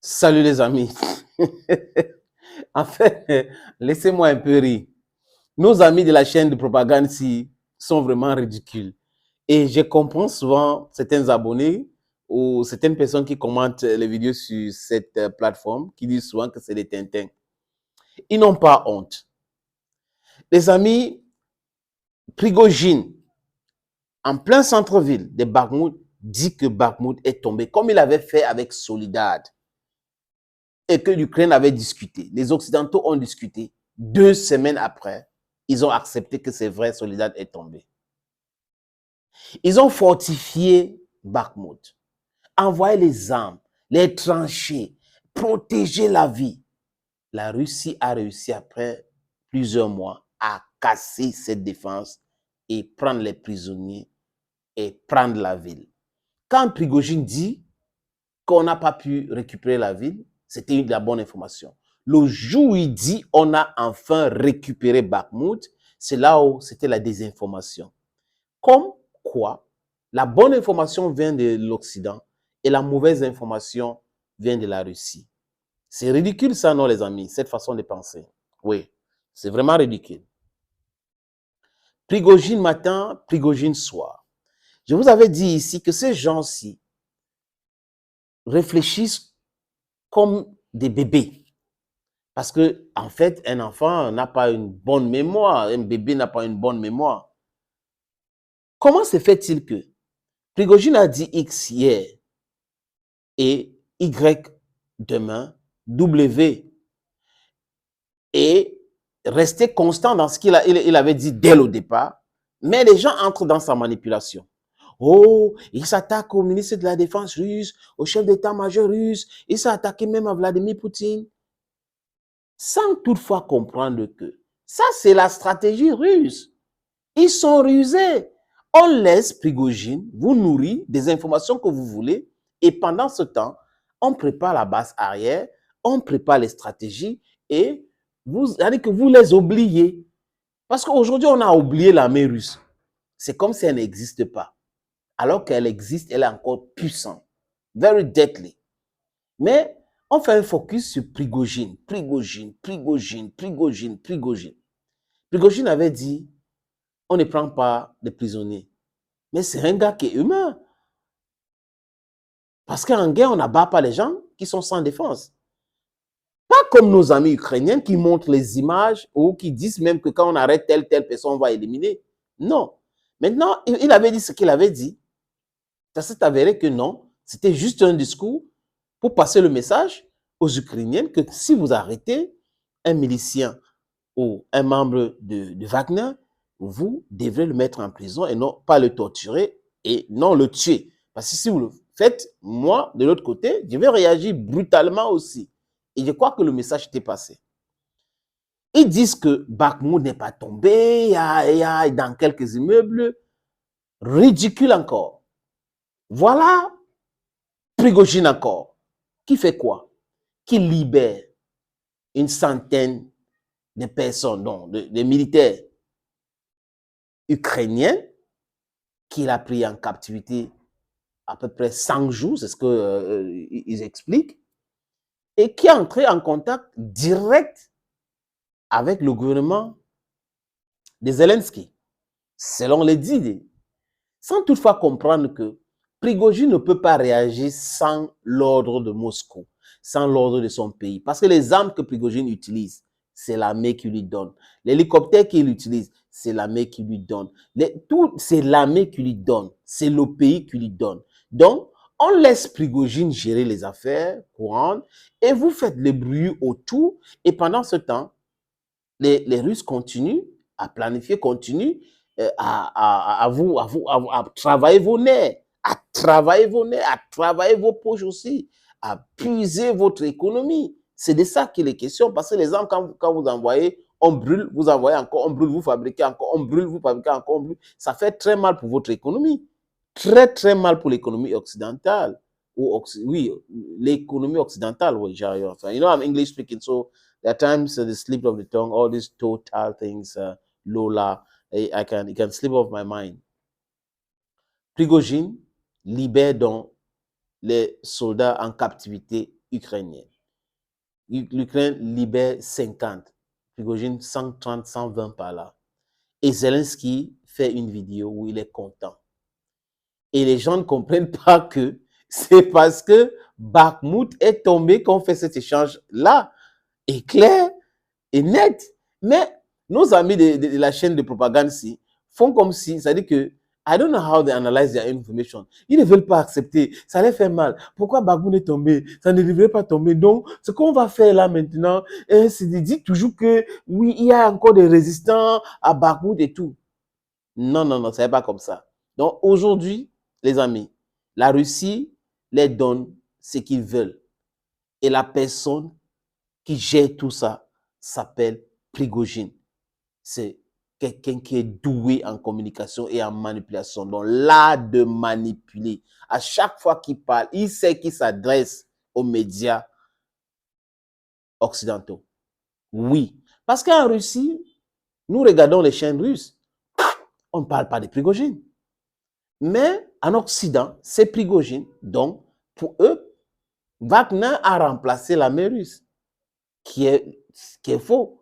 Salut les amis. En fait, laissez-moi un peu rire. Nos amis de la chaîne de propagande ici sont vraiment ridicules. Et je comprends souvent certains abonnés ou certaines personnes qui commentent les vidéos sur cette plateforme qui disent souvent que c'est des Tintins. Ils n'ont pas honte. Les amis, Prigogine, en plein centre-ville de Bakhmout, dit que Bakhmout est tombé, comme il avait fait avec Solidad. Et que l'Ukraine avait discuté. Les Occidentaux ont discuté. 2 semaines après, ils ont accepté que c'est vrai, Soledad est tombé. Ils ont fortifié Bakhmut, envoyé les armes, les tranchées, protégé la vie. La Russie a réussi après plusieurs mois à casser cette défense et prendre les prisonniers et prendre la ville. Quand Prigogine dit qu'on n'a pas pu récupérer la ville, c'était de la bonne information. Le jour où il dit on a enfin récupéré Bakhmout, c'est là où c'était la désinformation. Comme quoi, la bonne information vient de l'Occident et la mauvaise information vient de la Russie. C'est ridicule ça, non les amis, cette façon de penser. Oui, c'est vraiment ridicule. Prigogine matin, Prigogine soir. Je vous avais dit ici que ces gens-ci réfléchissent comme des bébés. Parce que, en fait, un enfant n'a pas une bonne mémoire. Un bébé n'a pas une bonne mémoire. Comment se fait-il que Prigogine a dit X hier et Y demain, W, et rester constant dans ce qu'il avait dit dès le départ, mais les gens entrent dans sa manipulation. Oh, il s'attaque au ministre de la Défense russe, au chef d'état-major russe, il s'est attaqué même à Vladimir Poutine, sans toutefois comprendre que ça, c'est la stratégie russe. Ils sont rusés. On laisse Prigogine vous nourrir des informations que vous voulez et pendant ce temps, on prépare la base arrière, on prépare les stratégies et vous allez que vous les oubliez. Parce qu'aujourd'hui, on a oublié l'armée russe. C'est comme si elle n'existe pas. Alors qu'elle existe, elle est encore puissante. Very deadly. Mais on fait un focus sur Prigogine. Prigogine. Prigogine avait dit, on ne prend pas de prisonniers. Mais c'est un gars qui est humain. Parce qu'en guerre, on n'abat pas les gens qui sont sans défense. Pas comme nos amis ukrainiens qui montrent les images ou qui disent même que quand on arrête telle personne, on va éliminer. Non. Maintenant, il avait dit ce qu'il avait dit. Ça s'est avéré que non. C'était juste un discours pour passer le message aux Ukrainiens que si vous arrêtez un milicien ou un membre de Wagner, vous devrez le mettre en prison et non pas le torturer et non le tuer. Parce que si vous le faites, moi, de l'autre côté, je vais réagir brutalement aussi. Et je crois que le message était passé. Ils disent que Bakhmout n'est pas tombé, il y a dans quelques immeubles. Ridicule encore. Voilà Prigogine encore. Qui fait quoi? Qui libère une centaine de personnes, donc de militaires ukrainiens qu'il a pris en captivité à peu près 100 jours, c'est ce qu'ils expliquent, et qui est entré en contact direct avec le gouvernement de Zelensky, selon les dits, sans toutefois comprendre que Prigogine ne peut pas réagir sans l'ordre de Moscou, sans l'ordre de son pays. Parce que les armes que Prigogine utilise, c'est l'armée qui lui donne. L'hélicoptère qu'il utilise, c'est l'armée qui lui donne. Tout, c'est l'armée qui lui donne. C'est le pays qui lui donne. Donc, on laisse Prigogine gérer les affaires courantes et vous faites le bruit autour. Et pendant ce temps, les Russes continuent à planifier, continuent à travailler vos nerfs, à travailler vos poches aussi, à puiser votre économie. C'est de ça qu'il est question, parce que les armes, quand vous envoyez, on brûle, vous envoyez encore, on brûle, vous fabriquez encore, on brûle, vous fabriquez encore, on brûle. Ça fait très mal pour votre économie. Très, très mal pour l'économie occidentale. Oui, l'économie occidentale, oui, j'arrive. Enfin, you know, I'm English speaking, so there are times the slip of the tongue, all these total things, Lola, it can slip off my mind. Prigogine libère donc les soldats en captivité ukrainienne. L'Ukraine libère 50, Prigojine 130, 120 par là. Et Zelensky fait une vidéo où il est content. Et les gens ne comprennent pas que c'est parce que Bakhmut est tombé qu'on fait cet échange-là. Et clair et net. Mais nos amis de la chaîne de propagande ici font comme si, c'est-à-dire que I don't know how they analyze their information. Ils ne veulent pas accepter. Ça les fait mal. Pourquoi Bakhmut est tombé? Ça ne devrait pas tomber. Donc, ce qu'on va faire là maintenant, c'est de dire toujours que oui, il y a encore des résistants à Bakhmut et tout. Non, non, non, ça n'est pas comme ça. Donc, aujourd'hui, les amis, la Russie les donne ce qu'ils veulent. Et la personne qui gère tout ça s'appelle Prigojine. C'est quelqu'un qui est doué en communication et en manipulation. Donc, l'art de manipuler. À chaque fois qu'il parle, il sait qu'il s'adresse aux médias occidentaux. Oui. Parce qu'en Russie, nous regardons les chaînes russes. On ne parle pas de Prigojine. Mais en Occident, c'est Prigojine. Donc, pour eux, Wagner a remplacé l'armée russe, qui est faux.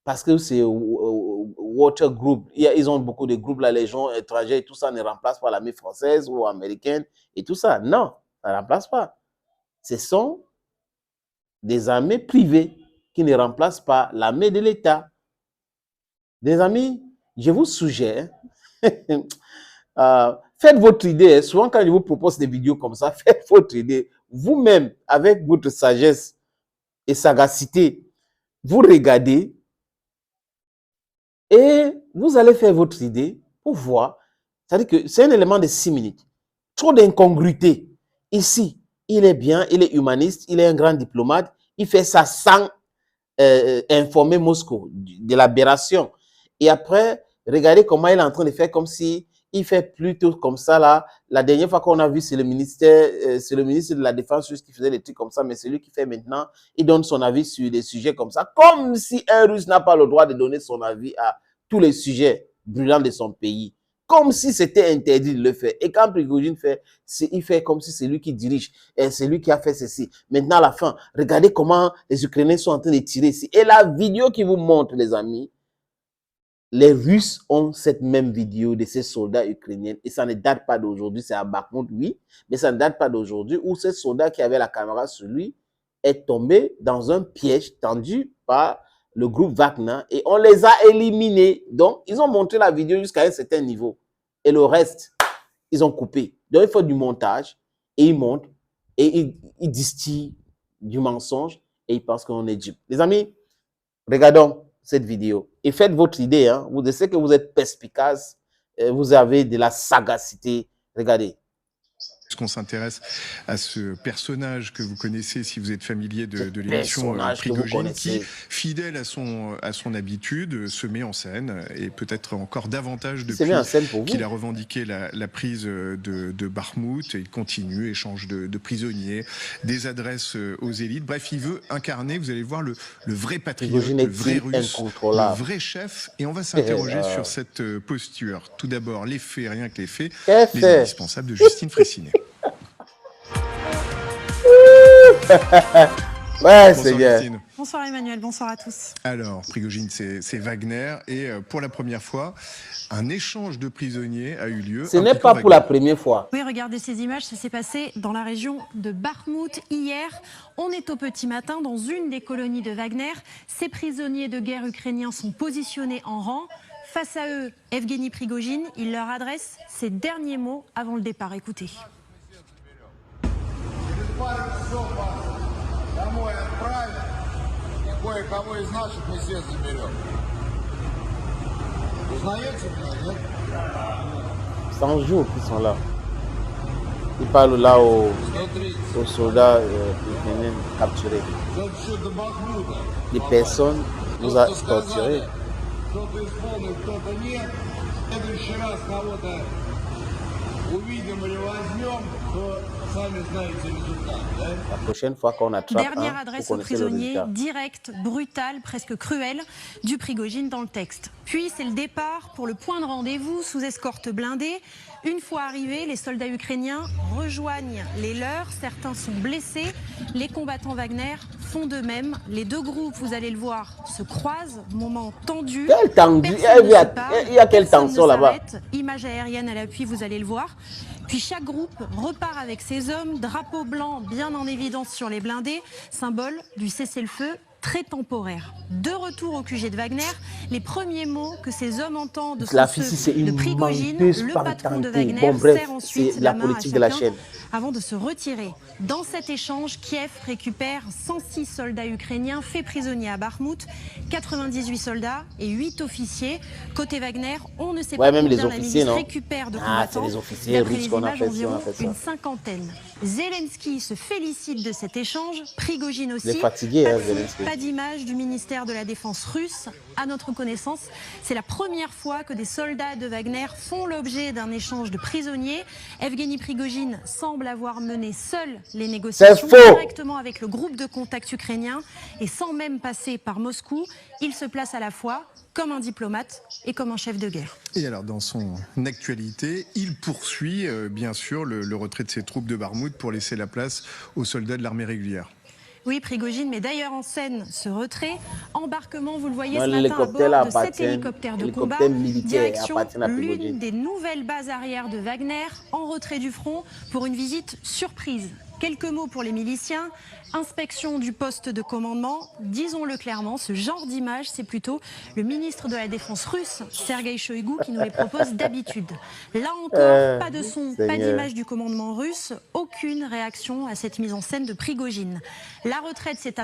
Parce que c'est Water Group. Ils ont beaucoup de groupes, la Légion étrangère et tout ça ne remplace pas l'armée française ou américaine et tout ça. Non, ça ne remplace pas. Ce sont des armées privées qui ne remplacent pas l'armée de l'État. Des amis, je vous suggère, faites votre idée. Souvent, quand je vous propose des vidéos comme ça, faites votre idée. Vous-même, avec votre sagesse et sagacité, vous regardez et vous allez faire votre idée pour voir. C'est-à-dire que c'est un élément de 6 minutes. Trop d'incongruité. Ici, il est bien, il est humaniste, il est un grand diplomate. Il fait ça sans informer Moscou de l'aberration. Et après, regardez comment il est en train de faire comme si il fait plutôt comme ça là. La dernière fois qu'on a vu, c'est le ministre de la Défense russe qui faisait des trucs comme ça, mais c'est lui qui fait maintenant. Il donne son avis sur des sujets comme ça, comme si un Russe n'a pas le droit de donner son avis à tous les sujets brûlants de son pays. Comme si c'était interdit de le faire. Et quand Prigojine fait, il fait comme si c'est lui qui dirige. Et c'est lui qui a fait ceci. Maintenant, à la fin, regardez comment les Ukrainiens sont en train de tirer ici. Et la vidéo qui vous montre, les amis, les Russes ont cette même vidéo de ces soldats ukrainiens. Et ça ne date pas d'aujourd'hui. C'est à Bakhmut, oui. Mais ça ne date pas d'aujourd'hui où ce soldat qui avait la caméra sur lui est tombé dans un piège tendu par le groupe Wagner et on les a éliminés. Donc, ils ont montré la vidéo jusqu'à un certain niveau. Et le reste, ils ont coupé. Donc, il faut du montage et ils montrent et ils distillent du mensonge et ils pensent qu'on est dupe. Les amis, regardons cette vidéo et faites votre idée. Hein. Vous savez que vous êtes perspicace, vous avez de la sagacité. Regardez. Est-ce qu'on s'intéresse à ce personnage que vous connaissez si vous êtes familier de l'émission Prigojine qui, fidèle à son habitude, se met en scène et peut-être encore davantage depuis qu'il a revendiqué la prise de Bakhmut et il continue, échange de prisonniers, des adresses aux élites. Bref, il veut incarner, vous allez voir, le vrai patriote, le vrai russe, le vrai chef. Et on va s'interroger sur cette posture. Tout d'abord, les faits, rien que les faits, les indispensables de Justine Fraissinet. Ouais, c'est bien. Bonsoir Emmanuel, bonsoir à tous. Alors, Prigojine, c'est Wagner. Et pour la première fois, un échange de prisonniers a eu lieu. Ce n'est pas pour la première fois. Oui, regardez ces images, ça s'est passé dans la région de Bakhmut hier. On est au petit matin dans une des colonies de Wagner. Ces prisonniers de guerre ukrainiens sont positionnés en rang. Face à eux, Evgeny Prigojine, il leur adresse ses derniers mots avant le départ. Écoutez. Кое-кого из наших мы всех заберем. Узнаете меня, нет? 100 jours qu'ils sont là. Ils parlent là aux soldats ukrainiens capturés. Des personnes nous a torturés. Кто-то исполнил, кто-то нет. В следующий раз кого-то увидим или возьмем, то сами знаете результат, да? La prochaine fois qu'on attrape Dernière un, adresse vous aux connaissez le prisonniers, résultat. directe, brutale, presque cruelle, du Prigogine dans le texte. Puis c'est le départ pour le point de rendez-vous sous escorte blindée. Une fois arrivés, les soldats ukrainiens rejoignent les leurs. Certains sont blessés. Les combattants Wagner font de même. Les deux groupes, vous allez le voir, se croisent. Moment tendu. Quel tendu, Personne ne se parle, il y a quelle personne ne tension là-bas? s'arrête. Image aérienne à l'appui, vous allez le voir. Puis chaque groupe repart avec ses hommes, drapeau blanc bien en évidence sur les blindés, symbole du cessez-le-feu très temporaire. De retour au QG de Wagner, les premiers mots que ces hommes entendent sont La fille, c'est ceux de une Prigogine, menteuse le par patron de tantôt. Wagner, Bon, bref, serre ensuite c'est la main à politique de la chacun chaîne. avant de se retirer. Dans cet échange, Kiev récupère 106 soldats ukrainiens faits prisonniers à Bakhmout, 98 soldats et 8 officiers. Côté Wagner, on ne sait Ouais, pas même les combien la officiers, milice non? récupère de Ah, c'est combattants. les officiers D'après russes les qu'on a images, fait ça, environ on a fait ça. une cinquantaine. Zelensky se félicite de cet échange, Prigogine aussi. Il est fatigué, Pas hein, de son, Zelensky. pas d'image du ministère de la Défense russe. À notre connaissance, c'est la première fois que des soldats de Wagner font l'objet d'un échange de prisonniers. Evgeny Prigogine semble avoir mené seul les négociations faux. directement avec le groupe de contact ukrainien et sans même passer par Moscou. Il se place à la fois comme un diplomate et comme un chef de guerre. Et alors, dans son actualité, il poursuit bien sûr le retrait de ses troupes de Barmout pour laisser la place aux soldats de l'armée régulière. Oui, Prigogine met d'ailleurs en scène ce retrait. Embarquement, vous le voyez Non, ce matin à l'hélicoptère bord de 7 appartient- hélicoptères de combat. l'hélicoptère militaire Direction appartient à Prigogine. l'une des nouvelles bases arrières de Wagner, en retrait du front, pour une visite surprise. Quelques mots pour les miliciens. Inspection du poste de commandement. Disons-le clairement, ce genre d'image, c'est plutôt le ministre de la Défense russe, Sergei Shoigu, qui nous les propose d'habitude. Là encore, pas de son, pas Seigneur. d'image du commandement russe, aucune réaction à cette mise en scène de Prigogine. La retraite s'est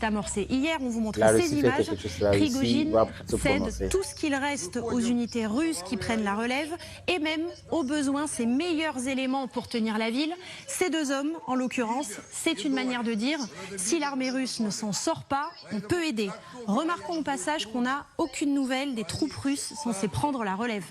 amorcée hier, on vous montre La ces Russie fait images. quelque chose, la Russie Prigogine va se prononcer. cède tout ce qu'il reste aux unités russes qui prennent la relève et même, au besoin, ses meilleurs éléments pour tenir la ville. Ces deux hommes, en l'occurrence, c'est une manière de dire, si l'armée russe ne s'en sort pas, on peut aider. Remarquons au passage qu'on n'a aucune nouvelle des troupes russes censées prendre la relève.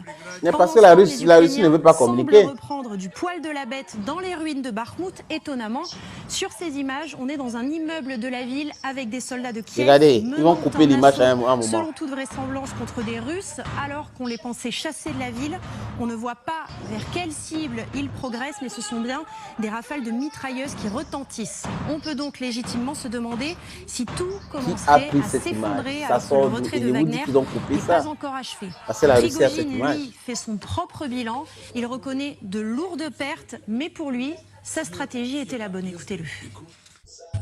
Mais Pendant parce que ce la temps, Russie les ne veut Ukrainiens pas semblent communiquer. reprendre du poil de la bête dans les ruines de Bakhmout, étonnamment. Sur ces images, on est dans un immeuble de la ville avec des soldats de Kiev. Regardez, ils menant vont couper un l'image à un assaut, moment. selon toute vraisemblance, contre des Russes, alors qu'on les pensait chassés de la ville. On ne voit pas vers quelle cible ils progressent, mais ce sont bien des rafales de mitrailleuses qui retentissent. On peut donc légitimement se demander si tout commencerait pris à cette s'effondrer image? Ça alors que sort le d'où? retrait Et de les Wagner Houthis qui ont coupé n'est ça? pas encore achevé. Parce que la Russie a cette Prigogine, image. lui, fait son propre bilan. Il reconnaît de lourdes pertes, mais pour lui, sa stratégie était la bonne. Écoutez-le.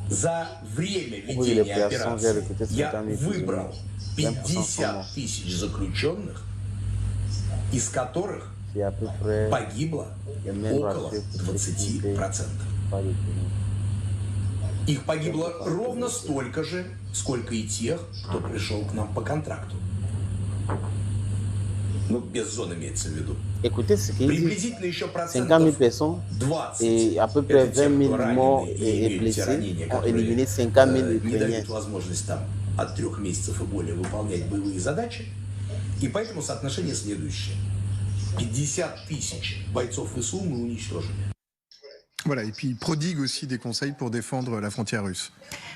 За время Oui, les ведения personnes, j'ai операции recruté я 50 000 выбрал prisonniers. 50 тысяч заключенных, из которых C'est à peu près погибло le même около ratio que 20%. pas de tenue. Их погибло ровно столько же, сколько и тех, кто пришел к нам по контракту. Ну, без зон имеется в виду. Écoutez ce qu'il dit. Приблизительно еще 50 000 процентов personnes 20 et à peu près это те, 20 000 кто morts ранены и et имеют те blessés ранения, ont которые, éliminé 50 000 не Ukrainiens. дают возможность там от 3 месяцев и более выполнять боевые задачи. И поэтому соотношение следующее. 50 тысяч бойцов ВСУ мы уничтожили. Voilà, et puis il prodigue aussi des conseils pour défendre la frontière russe.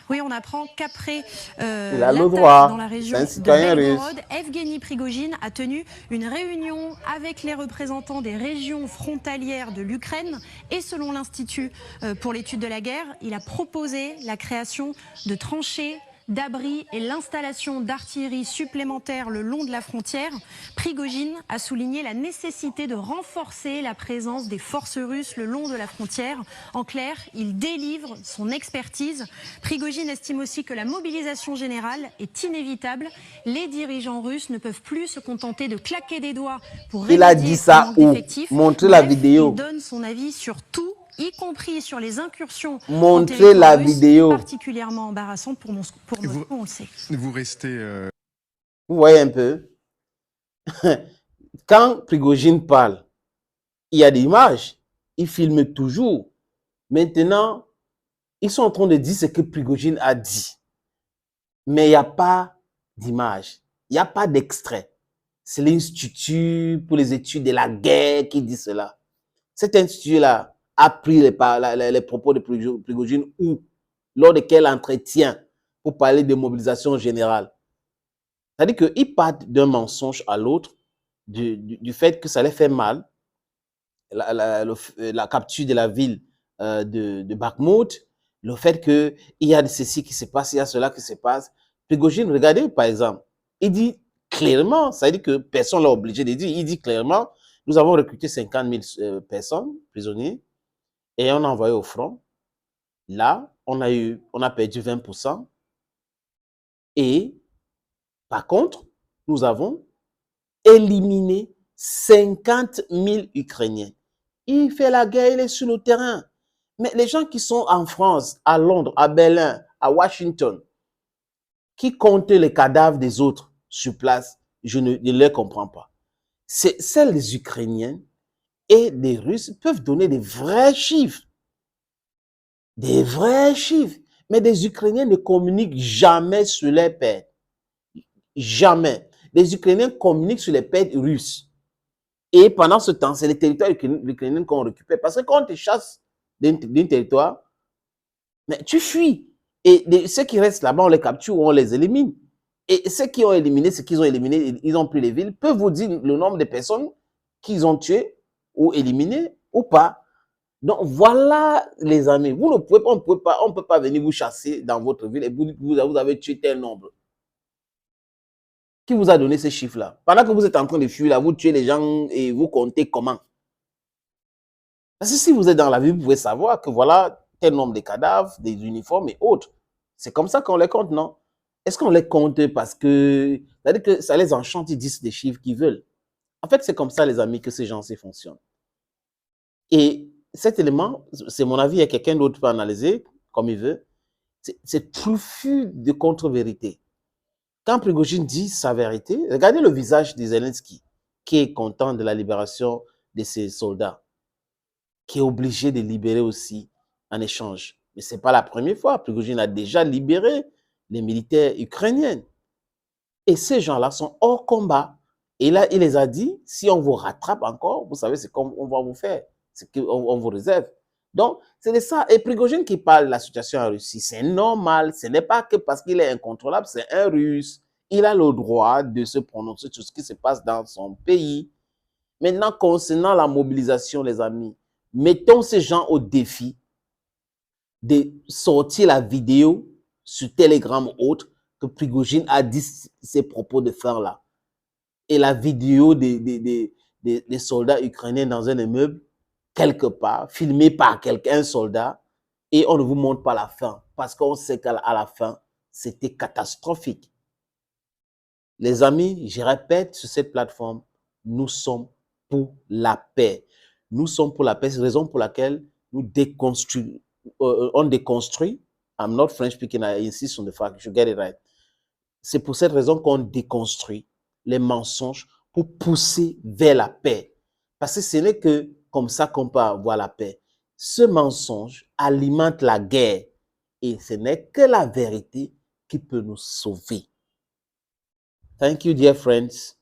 Oui, on apprend qu'après Il a le l'attaque droit. dans la région C'est un de citoyen Belgorod, Evgeny Prigogine a tenu une réunion avec les représentants des régions frontalières de l'Ukraine et selon l'Institut pour l'étude de la guerre, il a proposé la création de tranchées, d'abris et l'installation d'artillerie supplémentaire le long de la frontière. Prigogine a souligné la nécessité de renforcer la présence des forces russes le long de la frontière. En clair, il délivre son expertise. Prigogine estime aussi que la mobilisation générale est inévitable. Les dirigeants russes ne peuvent plus se contenter de claquer des doigts pour Il a remédier dit au ça manque où? d'effectifs. Montrez la Bref, vidéo. il donne son avis sur tout, y compris sur les incursions en Montrez territoire la russe, vidéo. particulièrement embarrassante pour Moscou, on le sait. Vous restez Vous voyez un peu. Quand Prigogine parle, il y a des images. Il filme toujours. Maintenant, ils sont en train de dire ce que Prigogine a dit. Mais il n'y a pas d'image. Il n'y a pas d'extrait. C'est l'Institut pour les études de la guerre qui dit cela. cet institut-là a pris les propos de Prigojine ou lors de quel entretien pour parler de mobilisation générale. C'est-à-dire qu'ils partent d'un mensonge à l'autre, du fait que ça les fait mal, la capture de la ville de Bakhmout, le fait qu'il y a ceci qui se passe, il y a cela qui se passe. Prigojine, regardez par exemple, il dit clairement, ça veut dire que personne ne l'a obligé de dire, il dit clairement, nous avons recruté 50 000 personnes, prisonniers, et on a envoyé au front. Là, on a perdu 20%. Et par contre, nous avons éliminé 50 000 Ukrainiens. Il fait la guerre, il est sur le terrain. Mais les gens qui sont en France, à Londres, à Berlin, à Washington, qui comptent les cadavres des autres sur place, je ne les comprends pas. Celles des Ukrainiens et des Russes peuvent donner des vrais chiffres. Des vrais chiffres. Mais des Ukrainiens ne communiquent jamais sur les pertes. Jamais. Les Ukrainiens communiquent sur les pertes russes. Et pendant ce temps, c'est les territoires ukrainiens qu'on récupère. Parce que quand on te chasse d'un territoire, mais tu fuis. Et ceux qui restent là-bas, on les capture ou on les élimine. Et ceux qui ont éliminé, ceux qu'ils ont éliminé, ils ont pris les villes, peuvent vous dire le nombre de personnes qu'ils ont tuées ou éliminées ou pas. Donc voilà, les amis, vous ne pouvez pas, on ne peut pas venir vous chasser dans votre ville et vous avez tué tel nombre. Qui vous a donné ces chiffres-là? Pendant que vous êtes en train de fuir, là, vous tuez les gens et vous comptez comment? Parce que si vous êtes dans la ville, vous pouvez savoir que voilà tel nombre de cadavres, des uniformes et autres. C'est comme ça qu'on les compte, non? Est-ce qu'on les compte parce que, c'est-à-dire que ça les enchante, ils disent des chiffres qu'ils veulent. En fait, c'est comme ça, les amis, que ces gens-ci fonctionnent. Et cet élément, c'est mon avis, il y a quelqu'un d'autre peut analyser comme il veut, c'est touffu de contre-vérité. Quand Prigojine dit sa vérité, regardez le visage de Zelensky, qui est content de la libération de ses soldats, qui est obligé de libérer aussi en échange. Mais ce n'est pas la première fois. Prigojine a déjà libéré les militaires ukrainiens. Et ces gens-là sont hors combat. Et là, il les a dit, si on vous rattrape encore, vous savez, c'est comme on va vous faire. C'est qu'on vous réserve. Donc, c'est de ça. Et Prigojine qui parle de la situation en Russie, c'est normal. Ce n'est pas que parce qu'il est incontrôlable, c'est un Russe. Il a le droit de se prononcer sur ce qui se passe dans son pays. Maintenant, concernant la mobilisation, les amis, mettons ces gens au défi de sortir la vidéo sur Telegram ou autre que Prigojine a dit ses propos de faire là. Et la vidéo des soldats ukrainiens dans un immeuble, quelque part, filmé par un soldat, et on ne vous montre pas la fin, parce qu'on sait qu'à la fin, c'était catastrophique. Les amis, je répète sur cette plateforme, nous sommes pour la paix. Nous sommes pour la paix, c'est la raison pour laquelle nous déconstruisons, on déconstruit. I'm not French speaking, I insist on the fact, you get it right. C'est pour cette raison qu'on déconstruit les mensonges pour pousser vers la paix. Parce que ce n'est que comme ça qu'on peut avoir la paix. Ce mensonge alimente la guerre et ce n'est que la vérité qui peut nous sauver. Thank you, dear friends.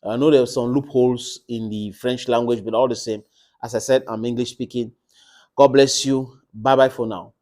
I know there are some loopholes in the French language, but all the same, as I said, I'm English speaking. God bless you. Bye-bye for now.